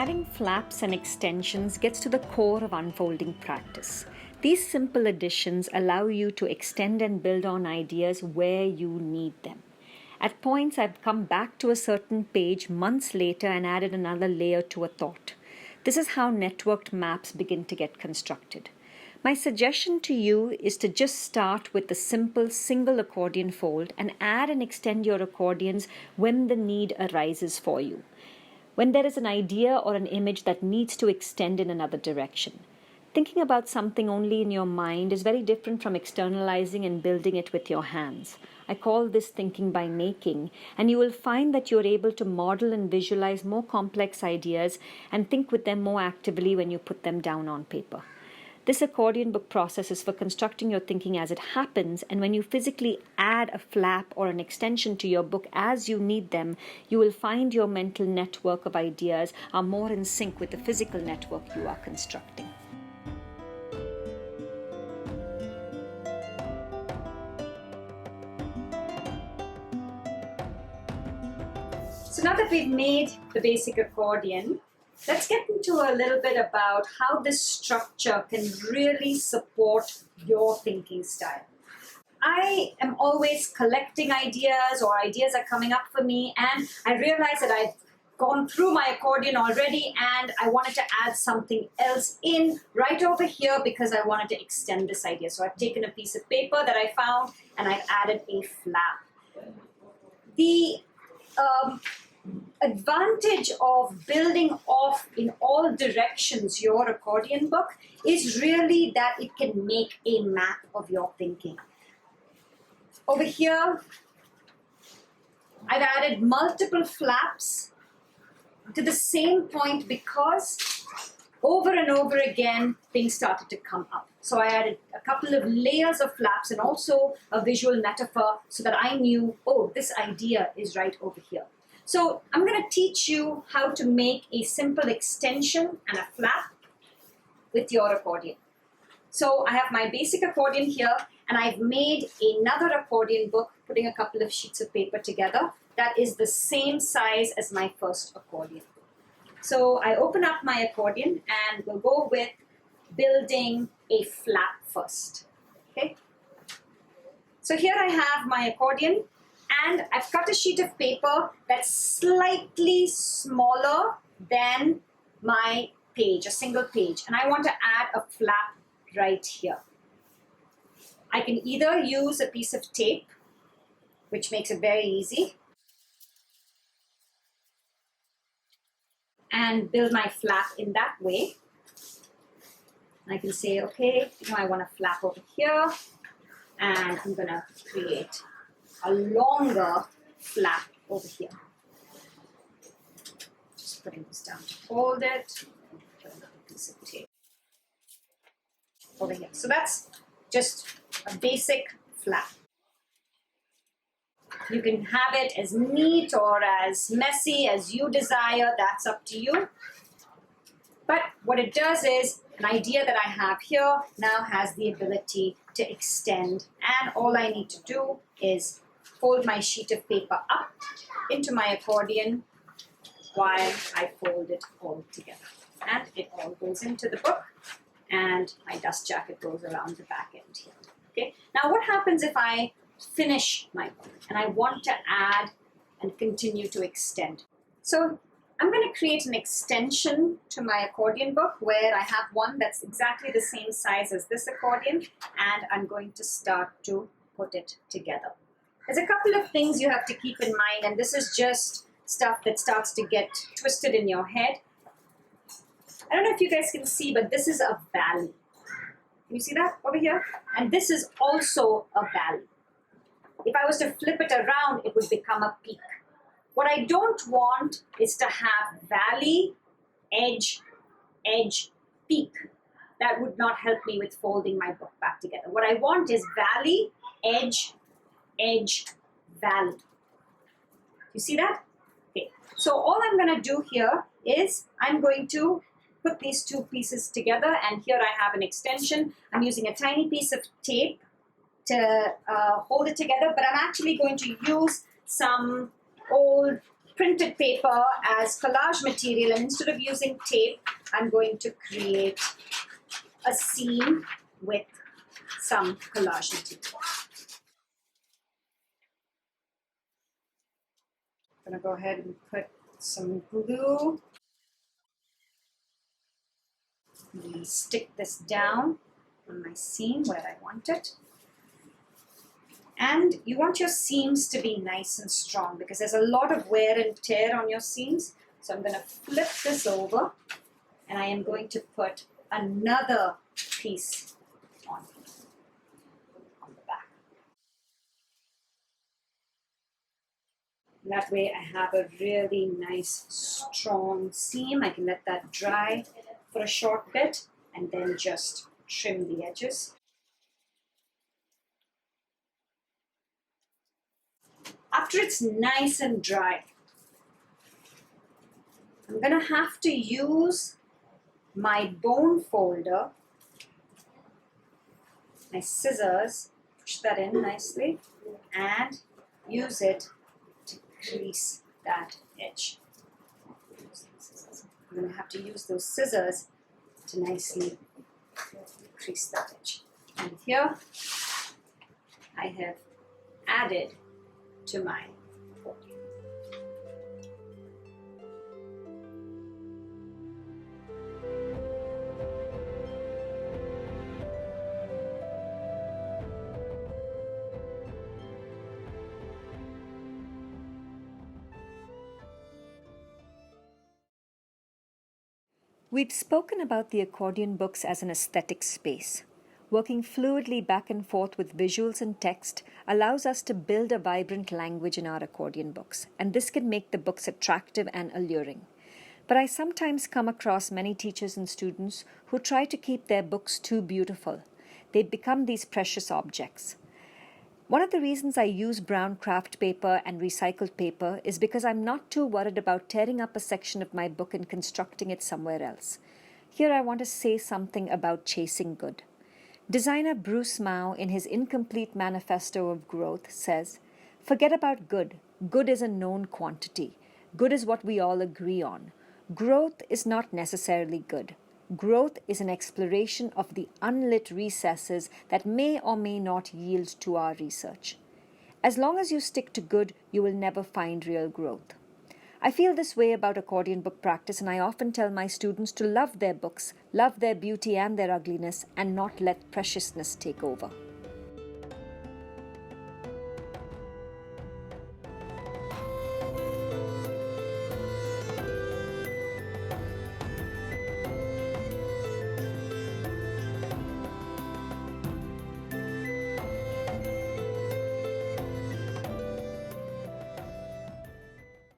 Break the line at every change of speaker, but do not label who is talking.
Adding flaps and extensions gets to the core of unfolding practice. These simple additions allow you to extend and build on ideas where you need them. At points, I've come back to a certain page months later and added another layer to a thought. This is how networked maps begin to get constructed. My suggestion to you is to just start with the simple single accordion fold and add and extend your accordions when the need arises for you. When there is an idea or an image that needs to extend in another direction. Thinking about something only in your mind is very different from externalizing and building it with your hands. I call this thinking by making, and you will find that you're able to model and visualize more complex ideas and think with them more actively when you put them down on paper. This accordion book process is for constructing your thinking as it happens, and when you physically add a flap or an extension to your book as you need them, you will find your mental network of ideas are more in sync with the physical network you are constructing. So now that we've made the basic accordion, let's get into a little bit about how this structure can really support your thinking style. I am always collecting ideas, or ideas are coming up for me, and I realize that I've gone through my accordion already and I wanted to add something else in right over here because I wanted to extend this idea. So I've taken a piece of paper that I found and I've added a flap. The advantage of building off in all directions your accordion book is really that it can make a map of your thinking. Over here, I've added multiple flaps to the same point because over and over again, things started to come up. So I added a couple of layers of flaps and also a visual metaphor so that I knew, oh, this idea is right over here. So I'm going to teach you how to make a simple extension and a flap with your accordion. So I have my basic accordion here, and I've made another accordion book, putting a couple of sheets of paper together that is the same size as my first accordion. So I open up my accordion and we'll go with building a flap first. Okay. So here I have my accordion. And I've cut a sheet of paper that's slightly smaller than my page, a single page. And I want to add a flap right here. I can either use a piece of tape, which makes it very easy, and build my flap in that way. I can say, okay, I want a flap over here, and I'm going to create a longer flap over here. Just putting this down to hold it. Put another piece of tape over here. So that's just a basic flap. You can have it as neat or as messy as you desire. That's up to you. But what it does is, an idea that I have here now has the ability to extend, and all I need to do is fold my sheet of paper up into my accordion while I fold it all together. And it all goes into the book, and my dust jacket goes around the back end here. Okay. Now what happens if I finish my book and I want to add and continue to extend? So I'm going to create an extension to my accordion book where I have one that's exactly the same size as this accordion, and I'm going to start to put it together. There's a couple of things you have to keep in mind, and this is just stuff that starts to get twisted in your head. I don't know if you guys can see, but this is a valley. Can you see that over here? And this is also a valley. If I was to flip it around, it would become a peak. What I don't want is to have valley, edge, edge, peak. That would not help me with folding my book back together. What I want is valley, edge, edge, valley. You see that? Okay. So all I'm going to do here is I'm going to put these two pieces together, and here I have an extension. I'm using a tiny piece of tape to hold it together, but I'm actually going to use some old printed paper as collage material, and instead of using tape, I'm going to create a seam with some collage material. I'm going to go ahead and put some glue and stick this down on my seam where I want it. And you want your seams to be nice and strong because there's a lot of wear and tear on your seams. So I'm going to flip this over and I am going to put another piece on the back. That way I have a really nice strong seam. I can let that dry for a short bit and then just trim the edges. After it's nice and dry, I'm going to have to use my bone folder, my scissors, push that in nicely, and use it to crease that edge. I'm going to have to use those scissors to nicely crease that edge. And here I have added to my accordion.
We've spoken about the accordion books as an aesthetic space. Working fluidly back and forth with visuals and text allows us to build a vibrant language in our accordion books, and this can make the books attractive and alluring. But I sometimes come across many teachers and students who try to keep their books too beautiful. They become these precious objects. One of the reasons I use brown craft paper and recycled paper is because I'm not too worried about tearing up a section of my book and constructing it somewhere else. Here I want to say something about chasing good. Designer Bruce Mau, in his incomplete manifesto of growth, says, "Forget about good. Good is a known quantity. Good is what we all agree on. Growth is not necessarily good. Growth is an exploration of the unlit recesses that may or may not yield to our research. As long as you stick to good, you will never find real growth." I feel this way about accordion book practice, and I often tell my students to love their books, love their beauty and their ugliness, and not let preciousness take over.